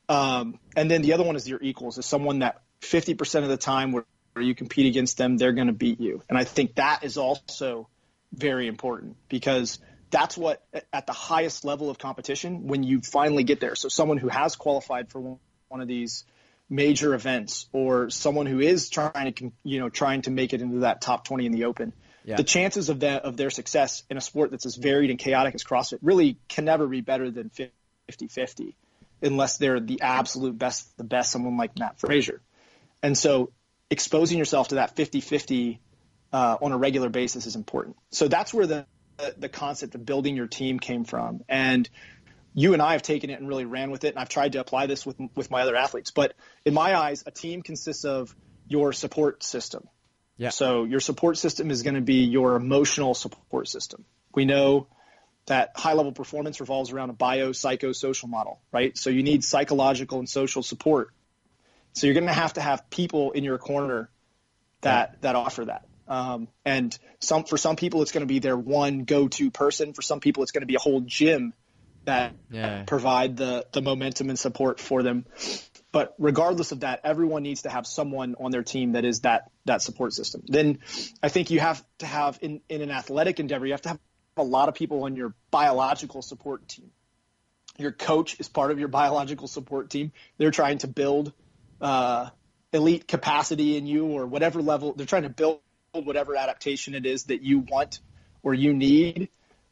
Speaker 3: And then the other one is your equals, is someone that 50% of the time where you compete against them, they're going to beat you. And I think that is also very important, because that's what, at the highest level of competition, when you finally get there. So someone who has qualified for one of these major events, or someone who is trying to make it into that top 20 in the open, the chances of their success in a sport that's as varied and chaotic as CrossFit really can never be better than 50-50, unless they're the absolute best, the best, someone like Matt Fraser. And so exposing yourself to that 50-50 on a regular basis is important. So that's where the concept of building your team came from. And you and I have taken it and really ran with it, and I've tried to apply this with my other athletes. But in my eyes, a team consists of your support system. Yeah. So your support system is going to be your emotional support system. We know that high-level performance revolves around a bio-psycho-social model, right? So you need psychological and social support. So you're going to have people in your corner that offer that. And for some people, it's going to be their one go-to person. For some people, it's going to be a whole gym that provide the momentum and support for them. But regardless of that, everyone needs to have someone on their team that is that support system. Then I think you have to have, in an athletic endeavor, you have to have a lot of people on your biological support team. Your coach is part of your biological support team. They're trying to build elite capacity in you, or whatever level. They're trying to build whatever adaptation it is that you want or you need.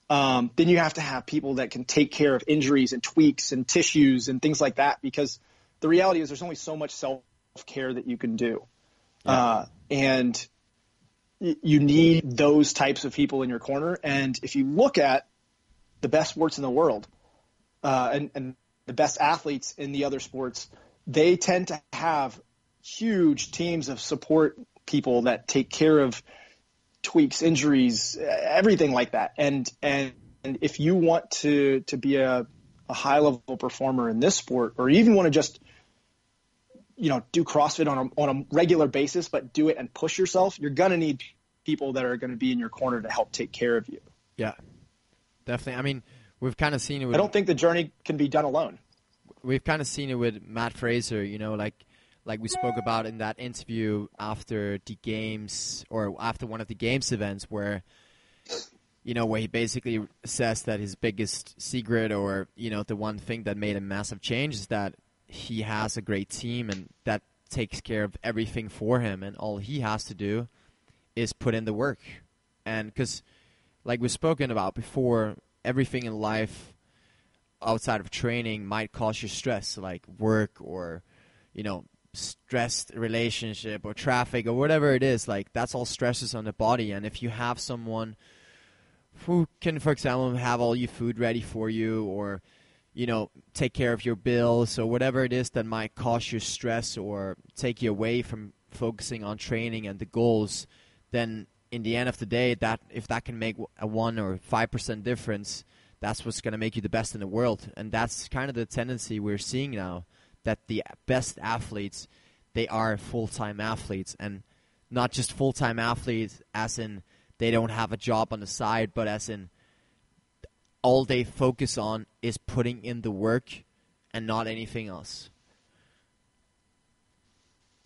Speaker 3: Then you have to have people that can take care of injuries and tweaks and tissues and things like that, because the reality is there's only so much self-care that you can do. And you need those types of people in your corner. And if you look at the best sports in the world and the best athletes in the other sports, they tend to have huge teams of support people that take care of tweaks, injuries, everything like that. And if you want to be a high-level performer in this sport, or even want to just do CrossFit on a regular basis, but do it and push yourself, you're going to need people that are going to be in your corner to help take care of you.
Speaker 2: Yeah, definitely. I mean, we've kind of seen it with...
Speaker 3: I don't think the journey can be done alone.
Speaker 2: We've kind of seen it with Matt Fraser, like we spoke about in that interview after the games, or after one of the games events, where where he basically says that his biggest secret, or the one thing that made a massive change, is that he has a great team and that takes care of everything for him, and all he has to do is put in the work. And because, like we've spoken about before, everything in life outside of training might cause you stress, like work or stressed relationship or traffic or whatever it is. Like, that's all stresses on the body. And if you have someone who can, for example, have all your food ready for you, or take care of your bills, or whatever it is that might cause you stress or take you away from focusing on training and the goals, then in the end of the day, that if that can make a 1 or 5% difference, that's what's going to make you the best in the world. And that's kind of the tendency we're seeing now, that the best athletes, they are full-time athletes, and not just full-time athletes as in they don't have a job on the side, but as in all they focus on is putting in the work and not anything else.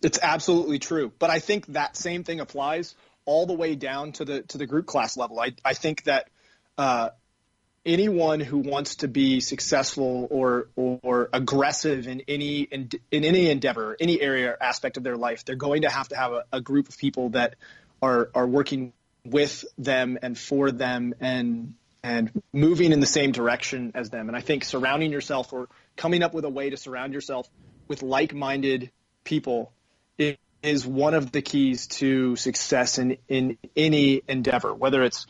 Speaker 3: It's absolutely true. But I think that same thing applies all the way down to the group class level. I think that anyone who wants to be successful or aggressive in any endeavor, any area or aspect of their life, they're going to have a group of people that are working with them and for them and moving in the same direction as them. And I think surrounding yourself, or coming up with a way to surround yourself with like-minded people, is one of the keys to success in any endeavor, whether it's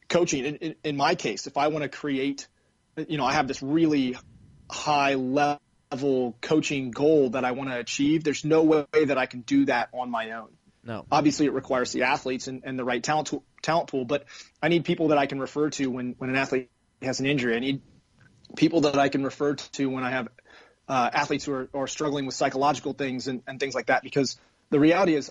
Speaker 3: coaching. In my case, if I want to create, I have this really high level coaching goal that I want to achieve, there's no way that I can do that on my own.
Speaker 2: No.
Speaker 3: Obviously, it requires the athletes and the right talent pool, but I need people that I can refer to when an athlete has an injury. I need people that I can refer to when I have athletes who are struggling with psychological things and things like that. Because the reality is,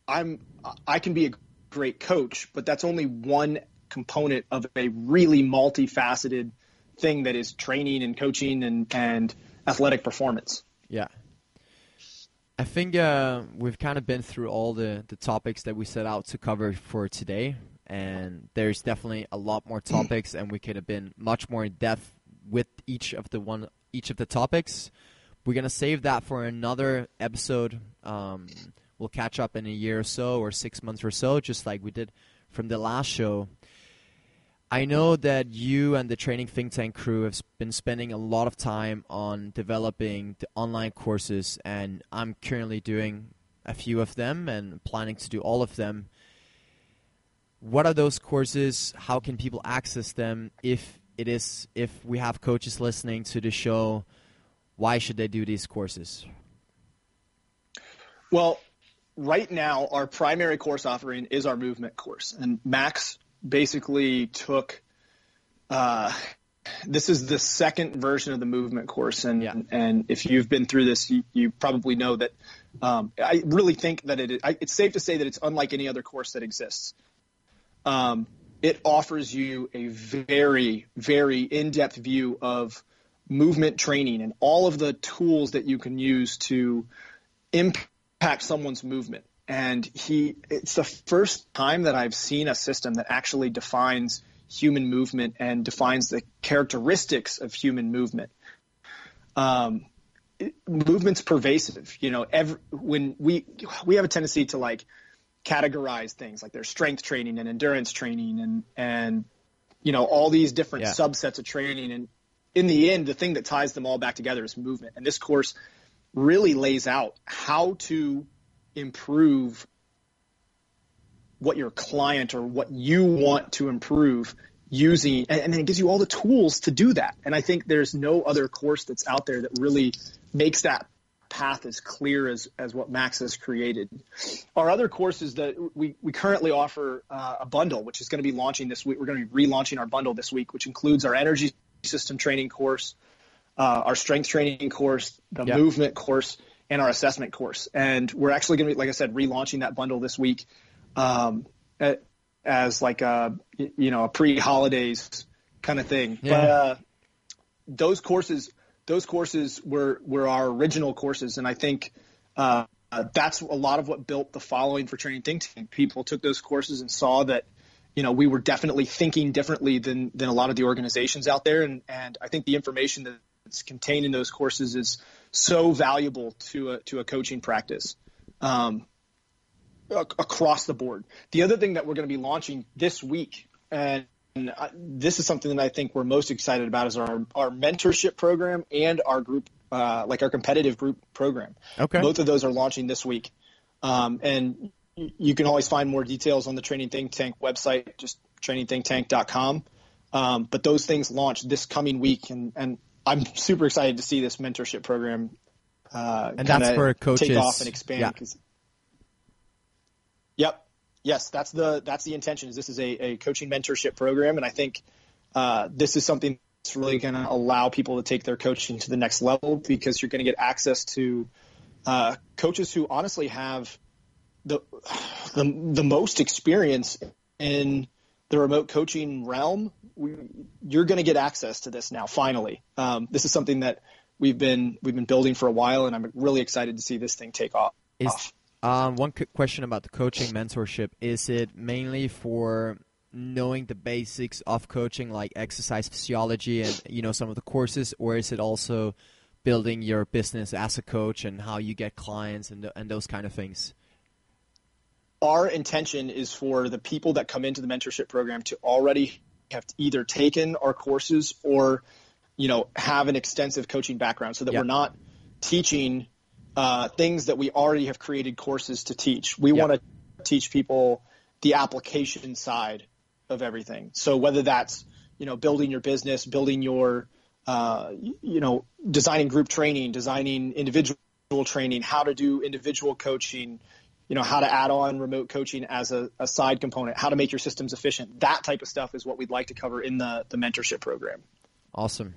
Speaker 3: I can be a great coach, but that's only one component of a really multifaceted thing that is training and coaching and athletic performance.
Speaker 2: Yeah. I think we've kind of been through all the topics that we set out to cover for today, and there's definitely a lot more topics, and we could have been much more in depth with each of the topics. We're gonna save that for another episode. We'll catch up in a year or so, or 6 months or so, just like we did from the last show. I know that you and the Training Think Tank crew have been spending a lot of time on developing the online courses, and I'm currently doing a few of them and planning to do all of them. What are those courses? How can people access them? If we have coaches listening to the show, why should they do these courses? Well,
Speaker 3: right now, our primary course offering is our movement course, and Max basically took this is the second version of the movement course, and if you've been through this, you probably know that I really think that it's safe to say that it's unlike any other course that exists. It offers you a very, very in-depth view of movement training and all of the tools that you can use to impact someone's movement. And it's the first time that I've seen a system that actually defines human movement and defines the characteristics of human movement. Movement's pervasive. When we have a tendency to categorize things, like there's strength training and endurance training and all these different subsets of training. And in the end, the thing that ties them all back together is movement. And this course really lays out how to improve what your client or what you want to improve using, and then it gives you all the tools to do that. And I think there's no other course that's out there that really makes that path as clear as what Max has created. Our other courses that we currently offer a bundle, which is going to be launching this week. We're going to be relaunching our bundle this week, which includes our energy system training course, our strength training course, the movement course, and our assessment course. And we're actually going to be, like I said, relaunching that bundle this week as like a pre-holidays kind of thing.
Speaker 2: Yeah.
Speaker 3: But those courses were our original courses, and I think that's a lot of what built the following for Training Think Tank. People took those courses and saw that we were definitely thinking differently than a lot of the organizations out there. And I think the information that's contained in those courses is so valuable to a coaching practice across the board. The other thing that we're going to be launching this week, and this is something that I think we're most excited about, is our mentorship program and our group, like our competitive group program.
Speaker 2: Okay.
Speaker 3: Both of those are launching this week. And you can always find more details on the Training Think Tank website, just trainingthinktank.com. But those things launch this coming week, and I'm super excited to see this mentorship program
Speaker 2: and that's for coaches
Speaker 3: take off and expand.
Speaker 2: Yeah.
Speaker 3: Yep. Yes, that's the intention. Is this is a coaching mentorship program, and I think this is something that's really going to allow people to take their coaching to the next level, because you're going to get access to coaches who honestly have the most experience in the remote coaching realm. You're going to get access to this now. Finally, this is something that we've been building for a while, and I'm really excited to see this thing take off.
Speaker 2: One quick question about the coaching mentorship. Is it mainly for knowing the basics of coaching, like exercise physiology and some of the courses, or is it also building your business as a coach and how you get clients and those kind of things?
Speaker 3: Our intention is for the people that come into the mentorship program to already have either taken our courses or, have an extensive coaching background, so that we're not teaching things that we already have created courses to teach. We want to teach people the application side of everything. So whether that's, building your business, building your, designing group training, designing individual training, how to do individual coaching, how to add on remote coaching as a side component, how to make your systems efficient. That type of stuff is what we'd like to cover in the mentorship program.
Speaker 2: Awesome.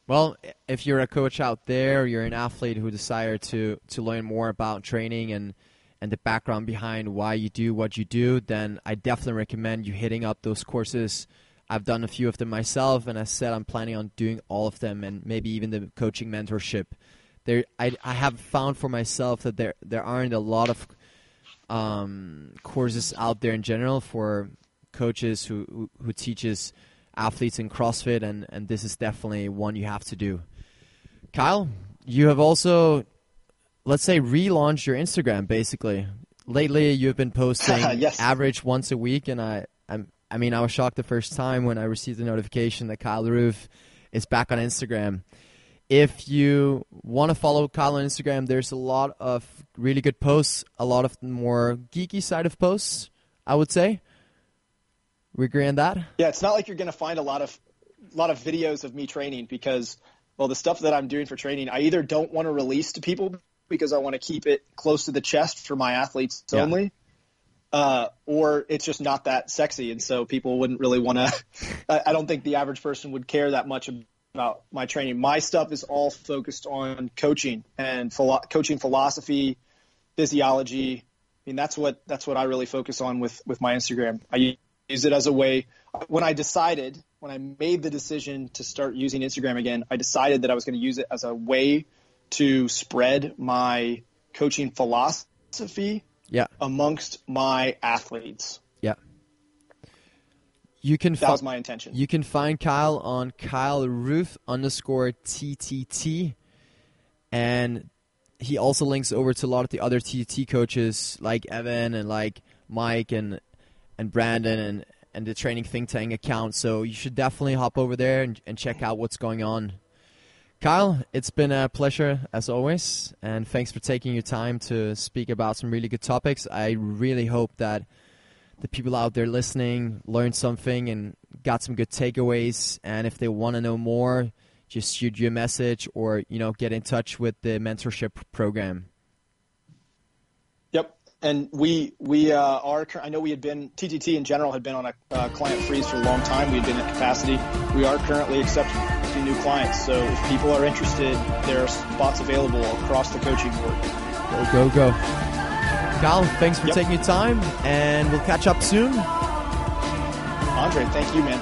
Speaker 2: Well, if you're a coach out there, or you're an athlete who desire to learn more about training and the background behind why you do what you do, then I definitely recommend you hitting up those courses. I've done a few of them myself, and as I said, I'm planning on doing all of them, and maybe even the coaching mentorship. I have found for myself that there aren't a lot of courses out there in general for coaches who teaches athletes in CrossFit, and this is definitely one you have to do. Kyle, you have also, let's say, relaunched your Instagram, basically. Lately, you've been posting
Speaker 3: yes.
Speaker 2: average once a week, and I was shocked the first time when I received the notification that Kyle Ruth is back on Instagram. If you want to follow Kyle on Instagram, there's a lot of really good posts, a lot of the more geeky side of posts, I would say. We agree on that?
Speaker 3: Yeah, it's not like you're going to find a lot of videos of me training, because, well, the stuff that I'm doing for training, I either don't want to release to people because I want to keep it close to the chest for my athletes only, or it's just not that sexy, and so people wouldn't really want to. I don't think the average person would care that much about my training. My stuff is all focused on coaching and coaching philosophy, physiology. I mean, that's what I really focus on with my Instagram. I use it as a way. When I made the decision to start using Instagram again, I decided that I was going to use it as a way to spread my coaching philosophy amongst my athletes.
Speaker 2: Yeah. That was my intention. You can find Kyle on KyleRuth_TTT, and he also links over to a lot of the other TTT coaches like Evan and like Mike and Brandon and the Training Think Tank account. So you should definitely hop over there and check out what's going on. Kyle, it's been a pleasure as always, and thanks for taking your time to speak about some really good topics. I really hope that the people out there listening learned something and got some good takeaways. And if they want to know more, just shoot you a message or get in touch with the mentorship program.
Speaker 3: Yep. And we are. I know we had been TTT in general had been on a client freeze for a long time. We had been at capacity. We are currently accepting new clients. So if people are interested, there are spots available across the coaching board.
Speaker 2: Go. Kyle, thanks for taking your time, and we'll catch up soon.
Speaker 3: Andre, thank you, man.